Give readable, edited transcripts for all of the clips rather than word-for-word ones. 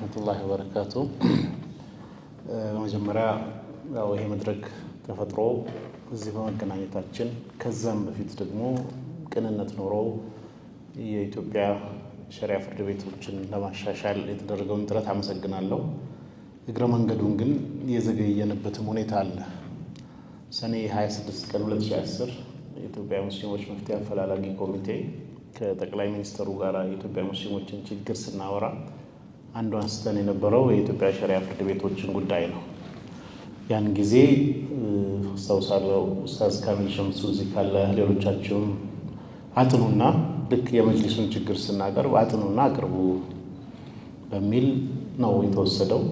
ወራህመቱላሂ ወበረካቱ። በመጀመሪያ ያው ይሄ መድረክ ተፈጥሮ እዚህ በመገናኘታችን ከዛም በፊት ደግሞ ቅንነት ኖሮ የኢትዮጵያ ሸሪዓ ፍርድ ቤቶችን ለማሻሻል የተደረገውን ጥረት አመሰግናለሁ። እግረ መንገዱን ግን የዘገየንበትም ሁኔታ አለ። ሰኔ 26 ቀን 2010 የኢትዮጵያ ሙስሊሞች መፍትሄ አፈላላጊ ኮሚቴ ከጠቅላይ ሚኒስትሩ ጋር የኢትዮጵያ ሙስሊሞችን ችግር ስናወራ አንዱ አንስተን የነበረው የኢትዮጵያ ሸሪዓ ፍርድ ቤቶችን ጉዳይ ነው። ያን ጊዜ አስታውሳለሁ ኡስታዝ ካሚል ሸምሱ እዚህ ካለ ሌሎቻችሁም አጥኑና ልክ የመጅሊሱን ችግር ስናቀርብ አጥኑና አቅርቡ በሚል ነው የተወሰደው።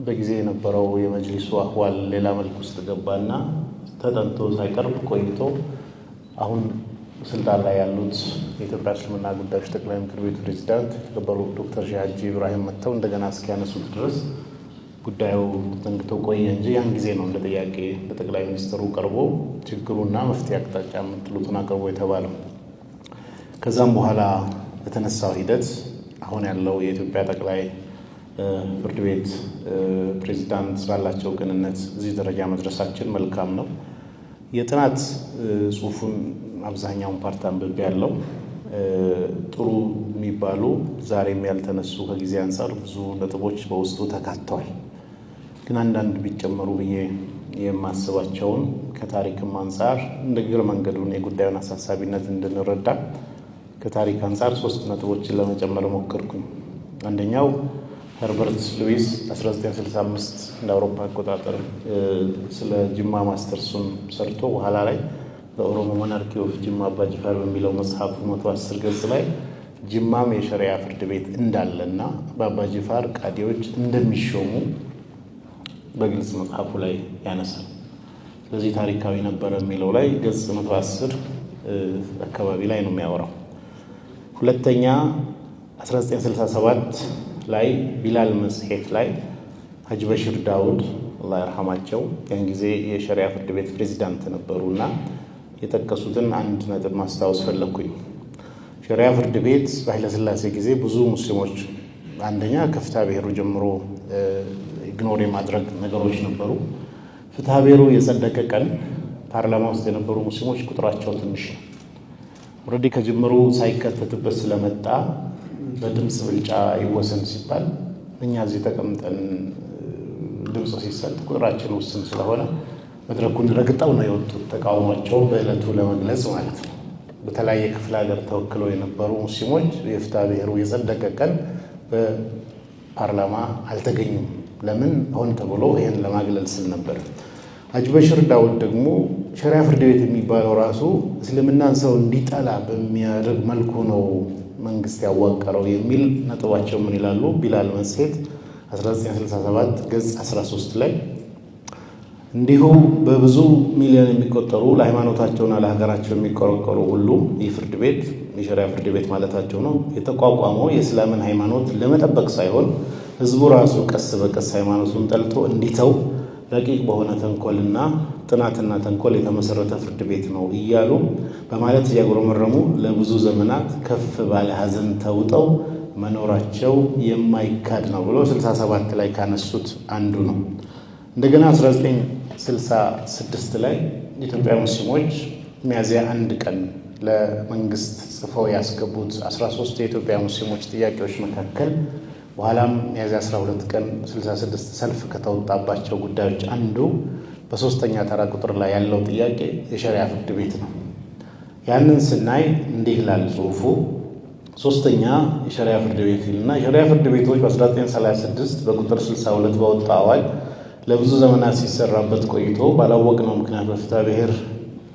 በጊዜ የነበረው የመጅሊሱ አህዋል ሌላ መልክ ውስጥ ገባና ተጠንቶ ሳይቀርብ ቆይቶ አሁን ስልጣን ላይ ያሉት የኢትዮጵያ እስልምና ጉዳዮች ጠቅላይ ምክር ቤት ፕሬዝዳንት የተከበሩ ዶክተር ሼህ ሀጂ ኢብራሂም መጥተው እንደገና እስኪያነሱት ድረስ ጉዳዩ ተጠንቅቶ ቆየ እንጂ ያን ጊዜ ነው እንደ ጥያቄ ለጠቅላይ ሚኒስትሩ ቀርቦ ችግሩና መፍትሄ አቅጣጫ የምትሉትን አቅርቦ የተባለው። ከዛም በኋላ በተነሳው ሂደት አሁን ያለው የኢትዮጵያ ጠቅላይ ፍርድ ቤት ፕሬዝዳንት ባላቸው ቅንነት እዚህ ደረጃ መድረሳችን መልካም ነው። የጥናት ጽሁፉን አብዛኛውን ፓርት አንብቤ ያለው ጥሩ የሚባሉ ዛሬም ያልተነሱ ከጊዜ አንፃር ብዙ ነጥቦች በውስጡ ተካተዋል። ግን አንዳንድ ቢጨመሩ ብዬ የማስባቸውን ከታሪክም አንፃር እንደ እግረ መንገዱን የጉዳዩን አሳሳቢነት እንድንረዳ ከታሪክ አንፃር 3 ነጥቦችን ለመጨመር ሞከርኩኝ። አንደኛው ኸርበርት ሉዊስ 1965 እንደ አውሮፓ አቆጣጠር ስለ ጅማ ማስተርሱን ሰርቶ በኋላ ላይ በኦሮሞ ሞናርኪ ኦፍ ጅማ አባ ጅፋር በሚለው መጽሐፉ 110 ገጽ ላይ ጅማም የሸሪዓ ፍርድ ቤት እንዳለና በአባ ጅፋር ቃዲዎች እንደሚሾሙ በግልጽ መጽሐፉ ላይ ያነሳል። ስለዚህ ታሪካዊ ነበር የሚለው ላይ ገጽ 110 አካባቢ ላይ ነው የሚያወራው። ሁለተኛ 1967 ላይ ቢላል መጽሔት ላይ ሀጂ በሽር ዳውድ አላህ ይርሐማቸው ያን ጊዜ የሸሪዓ ፍርድ ቤት ፕሬዝዳንት ነበሩና የጠቀሱትን አንድ ነጥብ ማስታወስ ፈለኩኝ። ሸሪዓ ፍርድ ቤት በኃይለ ሥላሴ ጊዜ ብዙ ሙስሊሞች አንደኛ ከፍትሐ ብሔሩ ጀምሮ ኢግኖር የማድረግ ነገሮች ነበሩ። ፍትሐ ብሔሩ የጸደቀ ቀን ፓርላማ ውስጥ የነበሩ ሙስሊሞች ቁጥራቸው ትንሽ ነው። ኦልሬዲ ከጅምሩ ሳይከተትበት ስለመጣ በድምፅ ብልጫ ይወሰን ሲባል እኛ እዚህ ተቀምጠን ድምፅ ሲሰጥ ቁጥራችን ውስን ስለሆነ መድረኩን ረግጠው ነው የወጡት ተቃውሟቸውን በዕለቱ ለመግለጽ ማለት ነው። በተለያየ ክፍለ ሀገር ተወክለው የነበሩ ሙስሊሞች የፍትሐ ብሔሩ የጸደቀ ቀን በፓርላማ አልተገኙም። ለምን? ሆን ተብሎ ይህን ለማግለል ስል ነበር። ሀጂ በሽር ዳውድ ደግሞ ሸሪዓ ፍርድ ቤት የሚባለው ራሱ እስልምናን ሰው እንዲጠላ በሚያደርግ መልኩ ነው መንግስት ያዋቀረው የሚል ነጥባቸው ምን ይላሉ? ቢላል መጽሔት 1967 ገጽ 13 ላይ እንዲሁ በብዙ ሚሊዮን የሚቆጠሩ ለሃይማኖታቸውና ለሀገራቸው የሚቆረቆሩ ሁሉ ይህ ፍርድ ቤት የሸሪዓ ፍርድ ቤት ማለታቸው ነው የተቋቋመው የእስላምን ሃይማኖት ለመጠበቅ ሳይሆን ህዝቡ ራሱ ቀስ በቀስ ሃይማኖቱን ጠልቶ እንዲተው ረቂቅ በሆነ ተንኮልና ጥናትና ተንኮል የተመሰረተ ፍርድ ቤት ነው እያሉ በማለት እያጉረመረሙ ለብዙ ዘመናት ከፍ ባለ ሐዘን ተውጠው መኖራቸው የማይካድ ነው ብሎ 67 ላይ ካነሱት አንዱ ነው። እንደገና 1966 ላይ የኢትዮጵያ ሙስሊሞች ሚያዝያ 1 ቀን ለመንግስት ጽፈው ያስገቡት 13 የኢትዮጵያ ሙስሊሞች ጥያቄዎች መካከል በኋላም ሚያዝያ 12 ቀን 66 ሰልፍ ከተወጣባቸው ጉዳዮች አንዱ በሶስተኛ ተራ ቁጥር ላይ ያለው ጥያቄ የሸሪዓ ፍርድ ቤት ነው። ያንን ስናይ እንዲህ ይላል ጽሁፉ። ሶስተኛ የሸሪዓ ፍርድ ቤት ይልና የሸሪዓ ፍርድ ቤቶች በ1936 በቁጥር 62 በወጣ አዋጅ ለብዙ ዘመናት ሲሰራበት ቆይቶ ባላወቅነው ምክንያት በፍትሐ ብሔር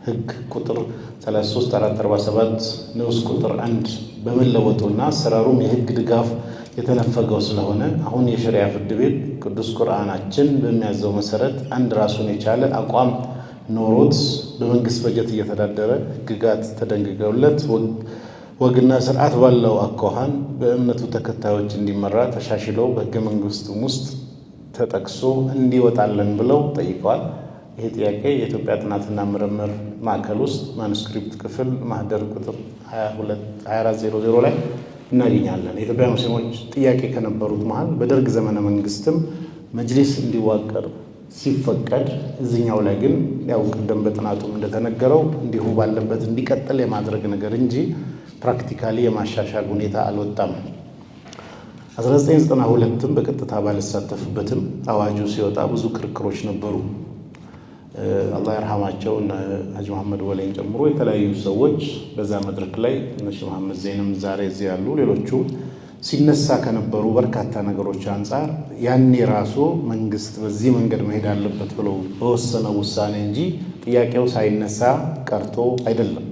ህግ ቁጥር 33447 ንዑስ ቁጥር 1 በመለወጡና አሰራሩም የህግ ድጋፍ የተነፈገው ስለሆነ አሁን የሸሪዓ ፍርድ ቤት ቅዱስ ቁርአናችን በሚያዘው መሰረት አንድ ራሱን የቻለ አቋም ኖሮት በመንግስት በጀት እየተዳደረ ህግጋት ተደንግገውለት ወግና ስርዓት ባለው አኳኋን በእምነቱ ተከታዮች እንዲመራ ተሻሽሎ በህገ መንግስቱም ውስጥ ተጠቅሶ እንዲወጣለን ብለው ጠይቀዋል። ይሄ ጥያቄ የኢትዮጵያ ጥናትና ምርምር ማዕከል ውስጥ ማኑስክሪፕት ክፍል ማህደር ቁጥር 2400 ላይ እናገኛለን። የኢትዮጵያ ሙስሊሞች ጥያቄ ከነበሩት መሃል በደርግ ዘመነ መንግስትም መጅሊስ እንዲዋቀር ሲፈቀድ እዚህኛው ላይ ግን ያው ቀደም በጥናቱም እንደተነገረው እንዲሁ ባለበት እንዲቀጥል የማድረግ ነገር እንጂ ፕራክቲካሊ የማሻሻል ሁኔታ አልወጣም። 1992ም በቀጥታ ባልሳተፍበትም አዋጁ ሲወጣ ብዙ ክርክሮች ነበሩ። አላህ ይርሐማቸው ሀጂ መሐመድ ወሌን ጨምሮ የተለያዩ ሰዎች በዛ መድረክ ላይ እነሺ መሐመድ ዘይንም ዛሬ እዚህ ያሉ ሌሎቹ ሲነሳ ከነበሩ በርካታ ነገሮች አንፃር ያኔ ራሱ መንግስት በዚህ መንገድ መሄድ አለበት ብሎ በወሰነው ውሳኔ እንጂ ጥያቄው ሳይነሳ ቀርቶ አይደለም።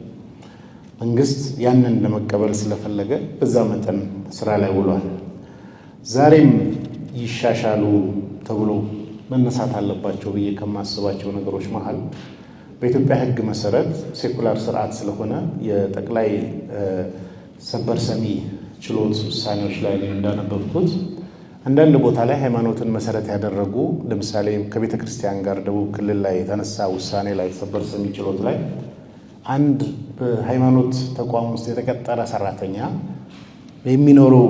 መንግስት ያንን ለመቀበል ስለፈለገ በዛ መጠን ስራ ላይ ውሏል። ዛሬም ይሻሻሉ ተብሎ መነሳት አለባቸው ብዬ ከማስባቸው ነገሮች መሃል በኢትዮጵያ ሕግ መሰረት ሴኩላር ስርዓት ስለሆነ የጠቅላይ ሰበር ሰሚ ችሎት ውሳኔዎች ላይ እንዳነበብኩት አንዳንድ ቦታ ላይ ሃይማኖትን መሰረት ያደረጉ ለምሳሌ ከቤተ ክርስቲያን ጋር ደቡብ ክልል ላይ የተነሳ ውሳኔ ላይ ሰበር ሰሚ ችሎት ላይ አንድ በሃይማኖት ተቋም ውስጥ የተቀጠረ ሰራተኛ የሚኖረው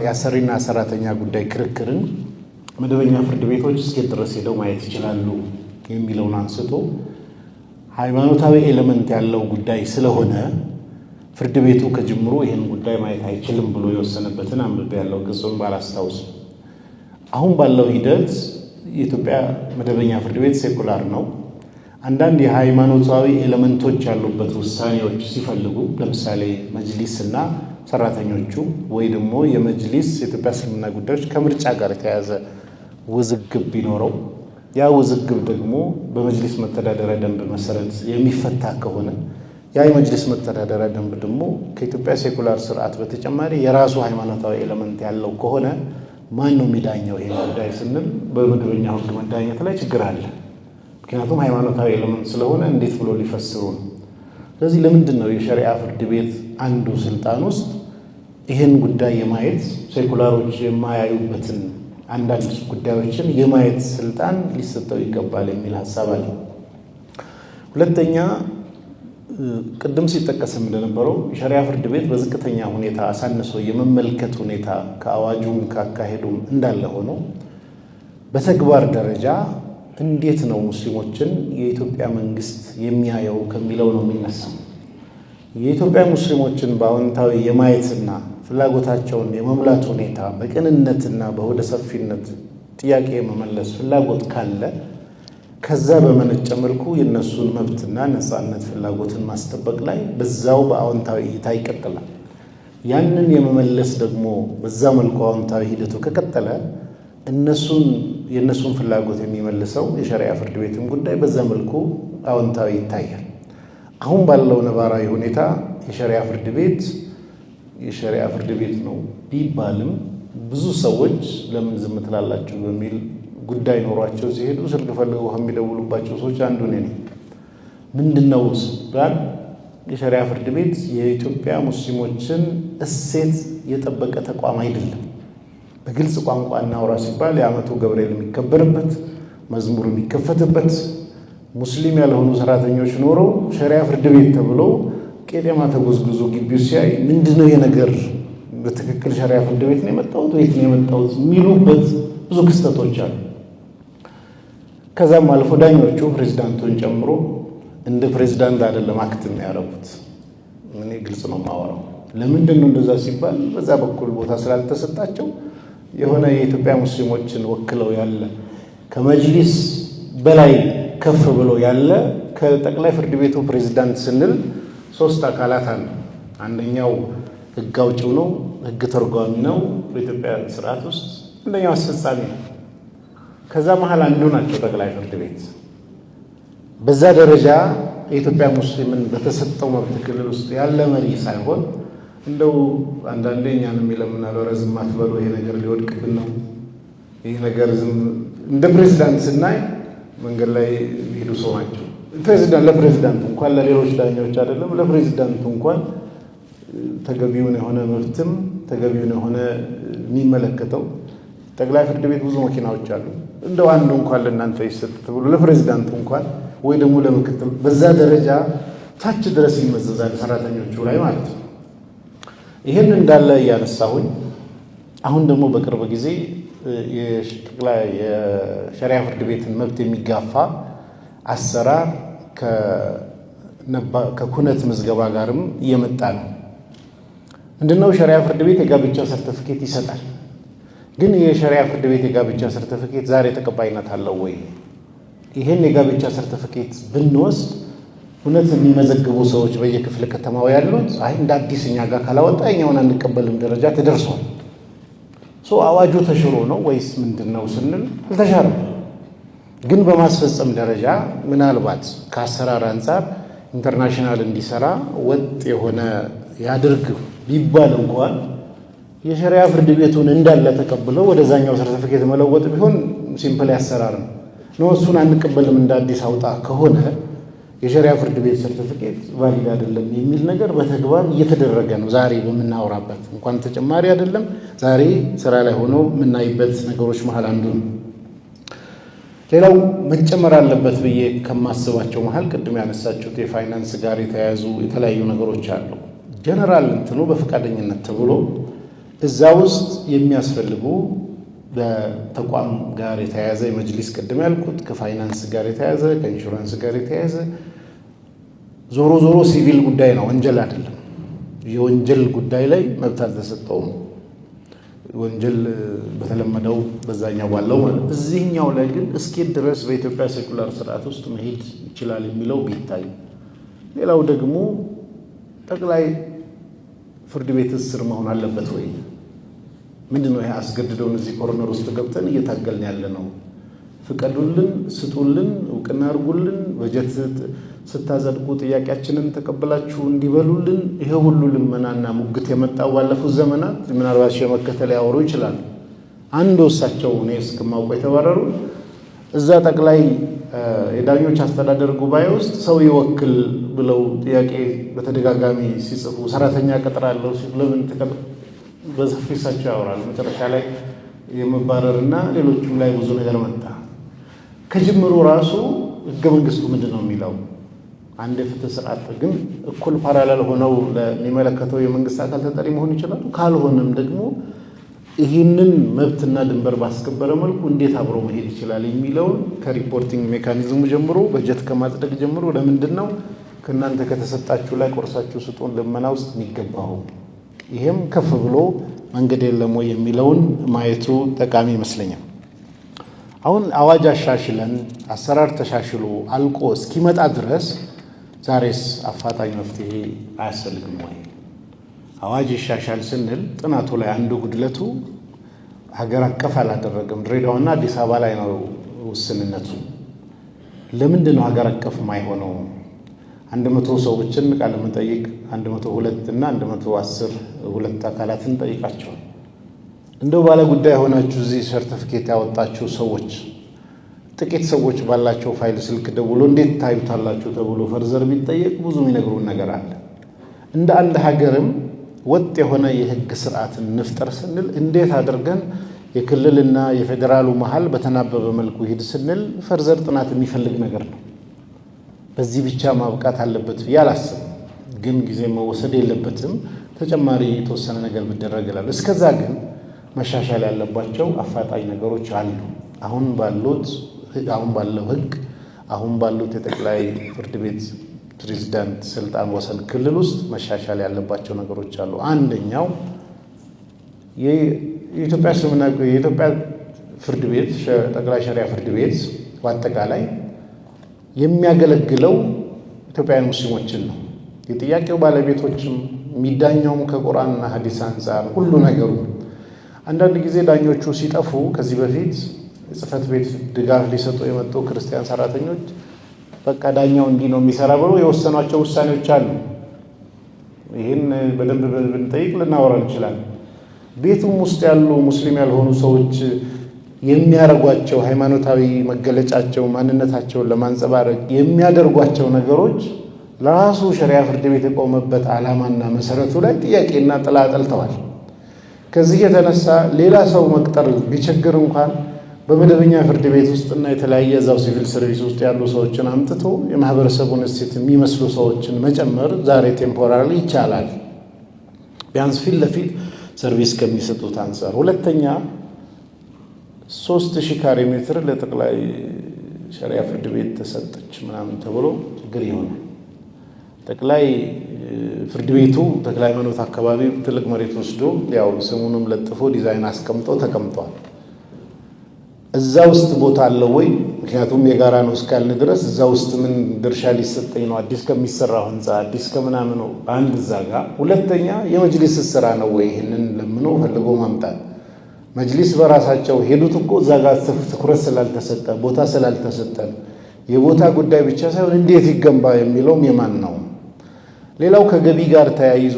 የአሰሪና ሰራተኛ ጉዳይ ክርክርን መደበኛ ፍርድ ቤቶች እስከ ድረስ ሄደው ማየት ይችላሉ የሚለውን አንስቶ ሃይማኖታዊ ኤሌመንት ያለው ጉዳይ ስለሆነ ፍርድ ቤቱ ከጅምሩ ይሄን ጉዳይ ማየት አይችልም ብሎ የወሰነበትን አንብቤ ያለው ግጹን ባላስታውስ። አሁን ባለው ሂደት የኢትዮጵያ መደበኛ ፍርድ ቤት ሴኩላር ነው። አንዳንድ የሃይማኖታዊ ኤሌመንቶች ያሉበት ውሳኔዎች ሲፈልጉ ለምሳሌ መጅሊስና ሰራተኞቹ ወይ ደግሞ የመጅሊስ የኢትዮጵያ እስልምና ጉዳዮች ከምርጫ ጋር የተያያዘ ውዝግብ ቢኖረው ያ ውዝግብ ደግሞ በመጅሊስ መተዳደሪያ ደንብ መሰረት የሚፈታ ከሆነ ያ የመጅሊስ መተዳደሪያ ደንብ ደግሞ ከኢትዮጵያ ሴኩላር ስርዓት በተጨማሪ የራሱ ሃይማኖታዊ ኤሌመንት ያለው ከሆነ ማን ነው የሚዳኘው? ይሄ ጉዳይ ስንል በመደበኛው ሕግ መዳኘት ላይ ችግር አለ። ምክንያቱም ሃይማኖታዊ ኤሌመንት ስለሆነ እንዴት ብሎ ሊፈስሩ ነው? ስለዚህ ለምንድን ነው የሸሪዓ ፍርድ ቤት አንዱ ስልጣን ውስጥ ይሄን ጉዳይ የማየት ሴኩላሮች የማያዩበትን አንዳንድ ጉዳዮችን የማየት ስልጣን ሊሰጠው ይገባል የሚል ሐሳብ አለ። ሁለተኛ ቅድም ሲጠቀስም እንደነበረው የሸሪዓ ፍርድ ቤት በዝቅተኛ ሁኔታ አሳንሶ የመመልከት ሁኔታ ከአዋጁም ካካሄዱም እንዳለ ሆኖ በተግባር ደረጃ እንዴት ነው ሙስሊሞችን የኢትዮጵያ መንግስት የሚያየው ከሚለው ነው የሚነሳው። የኢትዮጵያ ሙስሊሞችን በአዎንታዊ የማየትና ፍላጎታቸውን የመሙላት ሁኔታ በቅንነትና በሆደ ሰፊነት ጥያቄ የመመለስ ፍላጎት ካለ ከዛ በመነጨ መልኩ የነሱን መብትና ነፃነት ፍላጎትን ማስጠበቅ ላይ በዛው በአዎንታዊ እይታ ይቀጥላል። ያንን የመመለስ ደግሞ በዛ መልኩ አዎንታዊ ሂደቱ ከቀጠለ የነሱን ፍላጎት የሚመልሰው የሸሪዓ ፍርድ ቤትም ጉዳይ በዛ መልኩ አዎንታዊ ይታያል። አሁን ባለው ነባራዊ ሁኔታ የሸሪዓ ፍርድ ቤት ነው ቢባልም ብዙ ሰዎች ለምን ዝም ትላላችሁ በሚል ጉዳይ ኖሯቸው ሲሄዱ ስልክ ፈልገው ከሚደውሉባቸው ሰዎች አንዱ ነኝ። ምንድነው ሲባል የሸሪዓ ፍርድ ቤት የኢትዮጵያ ሙስሊሞችን እሴት የጠበቀ ተቋም አይደለም። በግልጽ ቋንቋ እናውራ ሲባል የዓመቱ ገብርኤል የሚከበርበት መዝሙር የሚከፈትበት ሙስሊም ያልሆኑ ሰራተኞች ኖረው ሸሪዓ ፍርድ ቤት ተብሎ ቄጤማ ተጎዝጉዞ ግቢው ሲያይ ምንድነው የነገር በትክክል ሸሪዓ ፍርድ ቤት ነው የመጣሁት ወይስ ነው የመጣሁት የሚሉበት ብዙ ክስተቶች አሉ። ከዛም አልፎ ዳኞቹ ፕሬዝዳንቱን ጨምሮ እንደ ፕሬዝዳንት አይደለም አክት የሚያደርጉት። እኔ ግልጽ ነው የማወራው። ለምንድን ነው እንደዛ ሲባል በዛ በኩል ቦታ ስላልተሰጣቸው የሆነ የኢትዮጵያ ሙስሊሞችን ወክለው ያለ ከመጅሊስ በላይ ከፍ ብሎ ያለ ከጠቅላይ ፍርድ ቤቱ ፕሬዝዳንት ስንል ሶስት አካላት አሉ። አንደኛው ህግ አውጪው ነው፣ ህግ ተርጓሚ ነው በኢትዮጵያ ስርዓት ውስጥ። አንደኛው አስፈጻሚ ነው። ከዛ መሃል አንዱ ናቸው ጠቅላይ ፍርድ ቤት። በዛ ደረጃ የኢትዮጵያ ሙስሊምን በተሰጠው መብት ክልል ውስጥ ያለ መሪ ሳይሆን እንደው አንዳንዴ እኛንም ይለምናል፣ ረዝም አትበሉ ይሄ ነገር ሊወድቅብን ነው። ይሄ ነገር እንደ ፕሬዝዳንት ስናይ መንገድ ላይ ሄዱ ሰው ናቸው። ለፕሬዝዳንቱ እንኳን ለሌሎች ዳኞች አይደለም ለፕሬዝዳንቱ እንኳን ተገቢውን የሆነ መብትም ተገቢውን የሆነ የሚመለከተው ጠቅላይ ፍርድ ቤት ብዙ መኪናዎች አሉ። እንደው አንዱ እንኳን ለእናንተ ይሰጥ ተብሎ ለፕሬዝዳንቱ እንኳን ወይ ደግሞ ለምክትል በዛ ደረጃ ታች ድረስ ይመዘዛል ሰራተኞቹ ላይ ማለት ነው። ይህን እንዳለ እያነሳሁኝ አሁን ደግሞ በቅርብ ጊዜ የሸሪያ ፍርድ ቤትን መብት የሚጋፋ አሰራር ከኩነት ምዝገባ ጋርም እየመጣ ነው። ምንድነው? ሸሪያ ፍርድ ቤት የጋብቻ ሰርቲፊኬት ይሰጣል። ግን የሸሪያ ፍርድ ቤት የጋብቻ ሰርቲፊኬት ዛሬ ተቀባይነት አለው ወይ? ይህን የጋብቻ ሰርቲፊኬት ብንወስድ እውነት የሚመዘግቡ ሰዎች በየክፍለ ከተማው ያሉት አይ እንደ አዲስ እኛ ጋር ካላወጣ እኛውን አንቀበልም ደረጃ ተደርሷል። አዋጁ ተሽሮ ነው ወይስ ምንድነው ስንል አልተሻረም። ግን በማስፈጸም ደረጃ ምናልባት ከአሰራር አንጻር ኢንተርናሽናል እንዲሰራ ወጥ የሆነ ያድርግ ቢባል እንኳን የሸሪያ ፍርድ ቤቱን እንዳለ ተቀብለው ወደዛኛው ሰርቲፊኬት መለወጥ ቢሆን ሲምፕል ያሰራር ነው። እሱን አንቀበልም እንደ አዲስ አውጣ ከሆነ የሸሪያ ፍርድ ቤት ሰርቲፊኬት ቫሊድ አይደለም የሚል ነገር በተግባር እየተደረገ ነው። ዛሬ በምናወራበት እንኳን ተጨማሪ አይደለም፣ ዛሬ ስራ ላይ ሆኖ የምናይበት ነገሮች መሀል አንዱ ነው። ሌላው መጨመር አለበት ብዬ ከማስባቸው መሀል ቅድም ያነሳችሁት የፋይናንስ ጋር የተያያዙ የተለያዩ ነገሮች አሉ። ጀነራል እንትኑ በፈቃደኝነት ተብሎ እዛ ውስጥ የሚያስፈልጉ በተቋም ጋር የተያያዘ የመጅሊስ ቅድም ያልኩት ከፋይናንስ ጋር የተያያዘ ከኢንሹራንስ ጋር የተያያዘ ዞሮ ዞሮ ሲቪል ጉዳይ ነው፣ ወንጀል አይደለም። የወንጀል ጉዳይ ላይ መብት አልተሰጠውም። ወንጀል በተለመደው በዛኛው ባለው ማለት እዚህኛው ላይ ግን እስኪ ድረስ በኢትዮጵያ ሴኩላር ስርዓት ውስጥ መሄድ ይችላል የሚለው ቢታይ፣ ሌላው ደግሞ ጠቅላይ ፍርድ ቤት ስር መሆን አለበት ወይ? ምንድነው ይሄ አስገድደውን እዚህ ኮርነር ውስጥ ገብተን እየታገልን ያለ ነው? ፍቀዱልን፣ ስጡልን፣ እውቅና አድርጉልን፣ በጀት ስታጸድቁ ጥያቄያችንን ተቀበላችሁ እንዲበሉልን። ይሄ ሁሉ ልመናና ሙግት የመጣው ባለፉት ዘመናት ምናልባት ሸመከተ ሊያወሩ ይችላል። አንድ ወሳቸው እኔ እስከማውቀው የተባረሩ እዛ ጠቅላይ የዳኞች አስተዳደር ጉባኤ ውስጥ ሰው ይወክል ብለው ጥያቄ በተደጋጋሚ ሲጽፉ ሰራተኛ ቀጥራለሁ ሲሉ ለምን በሰፊ እሳቸው ያወራል። መጨረሻ ላይ የመባረርና ሌሎችም ላይ ብዙ ነገር መጣ። ከጅምሩ ራሱ ህገ መንግስቱ ምንድን ነው የሚለው? አንድ የፍትህ ስርዓት ግን እኩል ፓራሌል ሆነው ለሚመለከተው የመንግስት አካል ተጠሪ መሆን ይችላሉ። ካልሆነም ደግሞ ይህንን መብትና ድንበር ባስከበረ መልኩ እንዴት አብሮ መሄድ ይችላል የሚለውን ከሪፖርቲንግ ሜካኒዝሙ ጀምሮ በጀት ከማጽደቅ ጀምሮ ለምንድን ነው ከእናንተ ከተሰጣችሁ ላይ ቆርሳችሁ ስጡን ልመና ውስጥ የሚገባው? ይሄም ከፍ ብሎ መንገድ የለም ወይ የሚለውን ማየቱ ጠቃሚ ይመስለኛል። አሁን አዋጅ አሻሽለን አሰራር ተሻሽሎ አልቆ እስኪመጣ ድረስ ዛሬስ አፋጣኝ መፍትሄ አያስፈልግም ወይ? አዋጅ ይሻሻል ስንል ጥናቱ ላይ አንዱ ጉድለቱ ሀገር አቀፍ አላደረገም። ድሬዳዋና አዲስ አበባ ላይ ነው ውስንነቱ። ለምንድን ነው ሀገር አቀፍ ማይሆነው? 100 ሰዎችን ቃለ መጠይቅ 102 እና 110 ሁለት አካላትን ጠይቃቸዋል። እንደው ባለ ጉዳይ ሆናችሁ እዚህ ሰርቲፊኬት ያወጣችሁ ሰዎች ጥቂት ሰዎች ባላቸው ፋይል ስልክ ደውሎ እንዴት ታዩታላችሁ ተብሎ ፈርዘር ቢጠየቅ ብዙ የሚነግሩን ነገር አለ። እንደ አንድ ሀገርም ወጥ የሆነ የህግ ስርዓትን እንፍጠር ስንል እንዴት አድርገን የክልልና የፌዴራሉ መሃል በተናበበ መልኩ ሂድ ስንል ፈርዘር ጥናት የሚፈልግ ነገር ነው። በዚህ ብቻ ማብቃት አለበት ብዬ አላስብም። ግን ጊዜ መወሰድ የለበትም። ተጨማሪ የተወሰነ ነገር ቢደረግ ይላል። እስከዛ ግን መሻሻል ያለባቸው አፋጣኝ ነገሮች አሉ። አሁን ባለው ህግ አሁን ባሉት የጠቅላይ ፍርድ ቤት ፕሬዝዳንት ስልጣን ወሰን ክልል ውስጥ መሻሻል ያለባቸው ነገሮች አሉ። አንደኛው የኢትዮጵያ ፍርድ ቤት ጠቅላይ ሸሪዓ ፍርድ ቤት በአጠቃላይ የሚያገለግለው ኢትዮጵያውያን ሙስሊሞችን ነው። የጥያቄው ባለቤቶችም የሚዳኛውም ከቁርአንና ሐዲስ አንጻር ሁሉ ነገሩ። አንዳንድ ጊዜ ዳኞቹ ሲጠፉ ከዚህ በፊት የጽህፈት ቤት ድጋፍ ሊሰጡ የመጡ ክርስቲያን ሰራተኞች በቃ ዳኛው እንዲህ ነው የሚሰራ ብሎ የወሰኗቸው ውሳኔዎች አሉ። ይህን በደንብ ብንጠይቅ ልናወራ እንችላለን። ቤቱም ውስጥ ያሉ ሙስሊም ያልሆኑ ሰዎች የሚያደርጓቸው ሃይማኖታዊ መገለጫቸው ማንነታቸውን ለማንጸባረቅ የሚያደርጓቸው ነገሮች ለራሱ ሸሪዓ ፍርድ ቤት የቆመበት ዓላማና መሰረቱ ላይ ጥያቄና ጥላ ጠልተዋል። ከዚህ የተነሳ ሌላ ሰው መቅጠር ቢቸግር እንኳን በመደበኛ ፍርድ ቤት ውስጥና የተለያየ እዛው ሲቪል ሰርቪስ ውስጥ ያሉ ሰዎችን አምጥቶ የማህበረሰቡን እሴት የሚመስሉ ሰዎችን መጨመር ዛሬ ቴምፖራሪ ይቻላል። ቢያንስ ፊት ለፊት ሰርቪስ ከሚሰጡት አንፃር። ሁለተኛ 3000 ካሬ ሜትር ለጠቅላይ ሸሪዓ ፍርድ ቤት ተሰጠች ምናምን ተብሎ ችግር ይሆናል። ጠቅላይ ፍርድ ቤቱ ተክለ ሃይማኖት አካባቢ ትልቅ መሬት ወስዶ ያው ስሙንም ለጥፎ ዲዛይን አስቀምጦ ተቀምጧል። እዛ ውስጥ ቦታ አለው ወይ? ምክንያቱም የጋራ ነው እስካልን ድረስ እዛ ውስጥ ምን ድርሻ ሊሰጠኝ ነው? አዲስ ከሚሰራው ህንፃ አዲስ ከምናምን ነው አንድ እዛ ጋር። ሁለተኛ የመጅሊስ ስራ ነው ወይ? ይህንን ለምኖ ፈልጎ ማምጣት መጅሊስ በራሳቸው ሄዱት እኮ እዛ ጋር ትኩረት ስላልተሰጠ ቦታ ስላልተሰጠ የቦታ ጉዳይ ብቻ ሳይሆን እንዴት ይገንባ የሚለውም የማን ነው? ሌላው ከገቢ ጋር ተያይዞ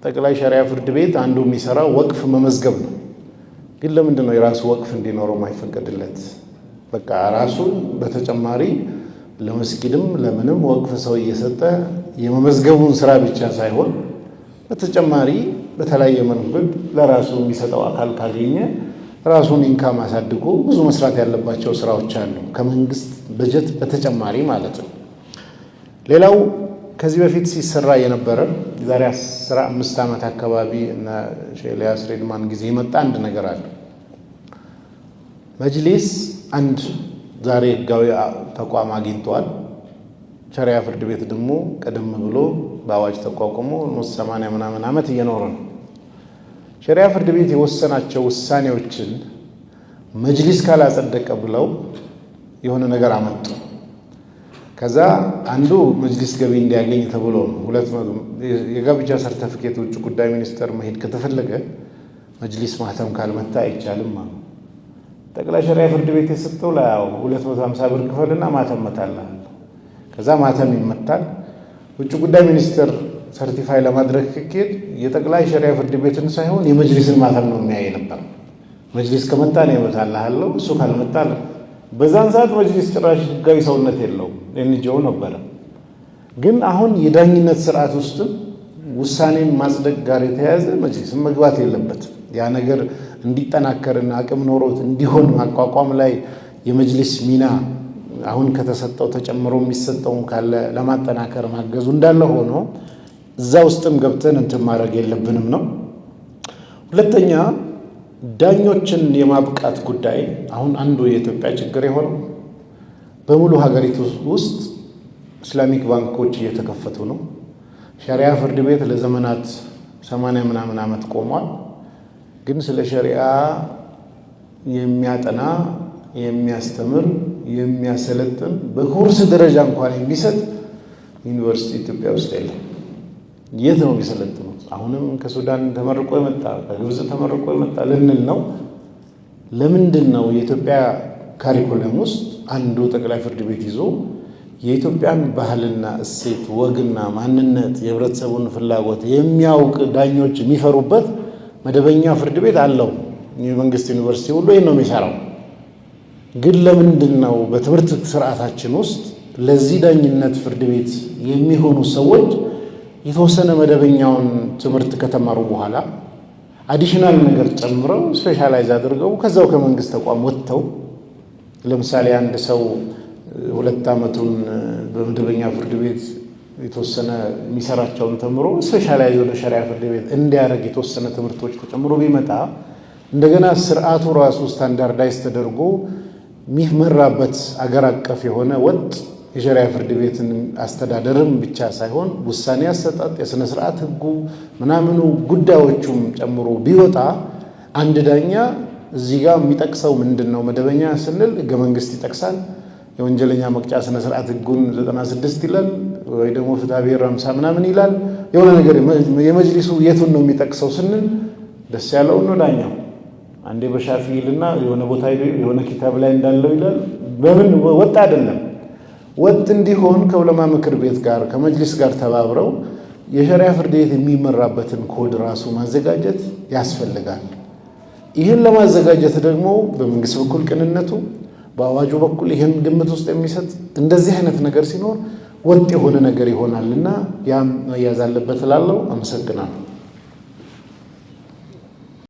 ጠቅላይ ሸሪዓ ፍርድ ቤት አንዱ የሚሰራው ወቅፍ መመዝገብ ነው። ግን ለምንድን ነው የራሱ ወቅፍ እንዲኖረው ማይፈቀድለት? በቃ ራሱ በተጨማሪ ለመስጊድም ለምንም ወቅፍ ሰው እየሰጠ የመመዝገቡን ስራ ብቻ ሳይሆን በተጨማሪ በተለያየ መንገድ ለራሱ የሚሰጠው አካል ካገኘ ራሱን ኢንካም አሳድጎ ብዙ መስራት ያለባቸው ስራዎች አሉ፣ ከመንግስት በጀት በተጨማሪ ማለት ነው። ሌላው ከዚህ በፊት ሲሰራ የነበረ የዛሬ 15 ዓመት አካባቢ እና ሼህ ኢልያስ ሬድማን ጊዜ የመጣ አንድ ነገር አለ። መጅሊስ አንድ ዛሬ ህጋዊ ተቋም አግኝቷል። ሸሪዓ ፍርድ ቤት ደግሞ ቀደም ብሎ በአዋጅ ተቋቁሞ 80 ምናምን ዓመት እየኖረ ነው። ሸሪዓ ፍርድ ቤት የወሰናቸው ውሳኔዎችን መጅሊስ ካላጸደቀ ብለው የሆነ ነገር አመጡ። ከዛ አንዱ መጅሊስ ገቢ እንዲያገኝ ተብሎ ነው። የጋብቻ ሰርተፊኬት ውጭ ጉዳይ ሚኒስቴር መሄድ ከተፈለገ መጅሊስ ማህተም ካልመታ አይቻልም ማለት። ጠቅላይ ሸሪዓ ፍርድ ቤት የሰጠው ላይ 250 ብር ክፈልና ማህተም መታለህ። ከዛ ማህተም ይመታል። ውጭ ጉዳይ ሚኒስቴር ሰርቲፋይ ለማድረግ ከሄድ የጠቅላይ ሸሪዓ ፍርድ ቤትን ሳይሆን የመጅሊስን ማህተም ነው የሚያይ ነበር። መጅሊስ ከመጣ ነው ይመታልሃለሁ፣ እሱ ካልመጣ በዛን ሰዓት መጅሊስ ጭራሽ ህጋዊ ሰውነት የለውም፣ ኤንጂኦ ነበረ። ግን አሁን የዳኝነት ስርዓት ውስጥ ውሳኔን ማጽደቅ ጋር የተያያዘ መጅሊስን መግባት የለበትም። ያ ነገር እንዲጠናከርና አቅም ኖሮት እንዲሆን ማቋቋም ላይ የመጅሊስ ሚና አሁን ከተሰጠው ተጨምሮ የሚሰጠውም ካለ ለማጠናከር ማገዙ እንዳለ ሆኖ እዛ ውስጥም ገብተን እንትን ማድረግ የለብንም ነው። ሁለተኛ ዳኞችን የማብቃት ጉዳይ አሁን አንዱ የኢትዮጵያ ችግር የሆነው በሙሉ ሀገሪቱ ውስጥ ኢስላሚክ ባንኮች እየተከፈቱ ነው። ሸሪዓ ፍርድ ቤት ለዘመናት 80 ምናምን ዓመት ቆሟል። ግን ስለ ሸሪዓ የሚያጠና የሚያስተምር የሚያሰለጥን በኮርስ ደረጃ እንኳን የሚሰጥ ዩኒቨርሲቲ ኢትዮጵያ ውስጥ የለም። የት ነው የሚሰለጥኑት? አሁንም ከሱዳን ተመርቆ የመጣ ከግብጽ ተመርቆ የመጣ ልንል ነው። ለምንድን ነው የኢትዮጵያ ካሪኩለም ውስጥ አንዱ ጠቅላይ ፍርድ ቤት ይዞ የኢትዮጵያን ባህልና እሴት ወግና ማንነት የህብረተሰቡን ፍላጎት የሚያውቅ ዳኞች የሚፈሩበት መደበኛ ፍርድ ቤት አለው? የመንግስት ዩኒቨርሲቲ ሁሉ ይሄን ነው የሚሰራው። ግን ለምንድን ነው በትምህርት ስርዓታችን ውስጥ ለዚህ ዳኝነት ፍርድ ቤት የሚሆኑ ሰዎች የተወሰነ መደበኛውን ትምህርት ከተማሩ በኋላ አዲሽናል ነገር ጨምረው ስፔሻላይዝ አድርገው ከዛው ከመንግስት ተቋም ወጥተው ለምሳሌ አንድ ሰው 2 ዓመቱን በመደበኛ ፍርድ ቤት የተወሰነ የሚሰራቸውን ተምሮ ስፔሻላይዝ ወደ ሸሪዓ ፍርድ ቤት እንዲያደርግ የተወሰነ ትምህርቶች ተጨምሮ ቢመጣ እንደገና ስርዓቱ ራሱ ስታንዳርዳይዝ ተደርጎ የሚመራበት አገር አቀፍ የሆነ ወጥ የሸሪዓ ፍርድ ቤትን አስተዳደርም ብቻ ሳይሆን ውሳኔ አሰጣጥ የሥነ ስርዓት ህጉ ምናምኑ ጉዳዮቹም ጨምሮ ቢወጣ አንድ ዳኛ እዚህ ጋር የሚጠቅሰው ምንድነው? መደበኛ ስንል ህገ መንግስት ይጠቅሳል፣ የወንጀለኛ መቅጫ ሥነ ስርዓት ህጉን 96 ይላል፣ ወይ ደግሞ ፍትሐ ብሔር 50 ምናምን ይላል። የሆነ ነገር የመጅሊሱ የቱን ነው የሚጠቅሰው ስንል ደስ ያለው ነው ዳኛው። አንዴ በሻፊ ይልና የሆነ ቦታ የሆነ ኪታብ ላይ እንዳለው ይላል። በምን ወጥ አይደለም። ወጥ እንዲሆን ከዑለማ ምክር ቤት ጋር ከመጅሊስ ጋር ተባብረው የሸሪዓ ፍርድ ቤት የሚመራበትን ኮድ ራሱ ማዘጋጀት ያስፈልጋል። ይህን ለማዘጋጀት ደግሞ በመንግስት በኩል ቅንነቱ፣ በአዋጁ በኩል ይህን ግምት ውስጥ የሚሰጥ እንደዚህ አይነት ነገር ሲኖር ወጥ የሆነ ነገር ይሆናልና ያም መያዝ አለበት እላለሁ። አመሰግናለሁ።